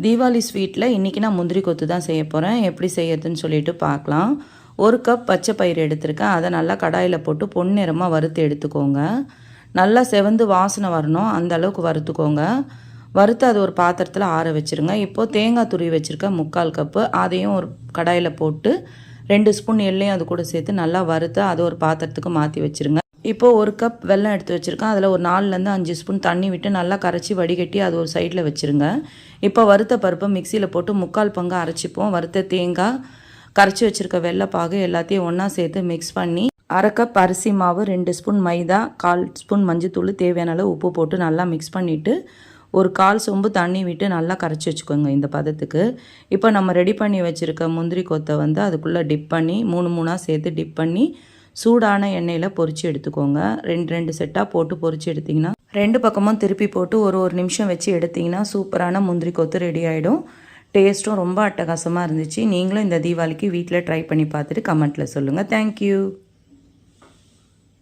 தீபாவளி ஸ்வீட்டில் இன்றைக்கி நான் முந்திரி கொத்து தான் செய்ய போகிறேன். எப்படி செய்யறதுன்னு சொல்லிட்டு பார்க்கலாம். 1 கப் பச்சை பயிறு எடுத்திருக்கேன். அதை நல்லா கடாயில் போட்டு பொன்னிறமாக வறுத்து எடுத்துக்கோங்க. நல்லா செவந்து வாசனை வரணும், அந்த அளவுக்கு வறுத்துக்கோங்க. வறுத்து அது ஒரு பாத்திரத்தில் ஆற வச்சுருங்க. இப்போது தேங்காய் துருவி வச்சுருக்கேன் 3/4 கப்பு. அதையும் ஒரு கடாயில் போட்டு 2 ஸ்பூன் எள்ளையும் அது கூட சேர்த்து நல்லா வறுத்து அதை ஒரு பாத்திரத்துக்கு மாற்றி வச்சுருங்க. இப்போது 1 கப் வெல்லம் எடுத்து வச்சுருக்கேன். அதில் ஒரு 4லேருந்து 5 ஸ்பூன் தண்ணி விட்டு நல்லா கரைச்சி வடிகட்டி அது ஒரு சைடில் வச்சுருங்க. இப்போ வறுத்த பருப்பை மிக்சியில் போட்டு 3/4 பங்கு அரைச்சிப்போம். வறுத்த தேங்காய், கரைச்சி வச்சுருக்க வெள்ளைப்பாகு எல்லாத்தையும் ஒன்றா சேர்த்து மிக்ஸ் பண்ணி 1/2 கப் அரிசி மாவு, 2 ஸ்பூன் மைதா, 1/4 ஸ்பூன் மஞ்சத்தூள், தேவையான அளவு உப்பு போட்டு நல்லா மிக்ஸ் பண்ணிவிட்டு ஒரு 1/4 சொம்பு தண்ணி விட்டு நல்லா கரைச்சி வச்சுக்கோங்க இந்த பதத்துக்கு. இப்போ நம்ம ரெடி பண்ணி வச்சுருக்க முந்திரி கொத்தை அதுக்குள்ளே டிப் பண்ணி 3 சேர்த்து டிப் பண்ணி சூடான எண்ணெயில் பொரித்து எடுத்துக்கோங்க. 2 செட்டாக போட்டு பொரித்து எடுத்திங்கன்னா 2 பக்கமும் திருப்பி போட்டு ஒரு நிமிஷம் வச்சு எடுத்திங்கன்னா சூப்பரான முந்திரி கொத்து ரெடி ஆகிடும். டேஸ்ட்டும் ரொம்ப அட்டகாசமாக இருந்துச்சு. நீங்களும் இந்த தீபாவளிக்கு வீட்டில் ட்ரை பண்ணி பார்த்துட்டு கமெண்ட்டில் சொல்லுங்கள். தேங்க்யூ.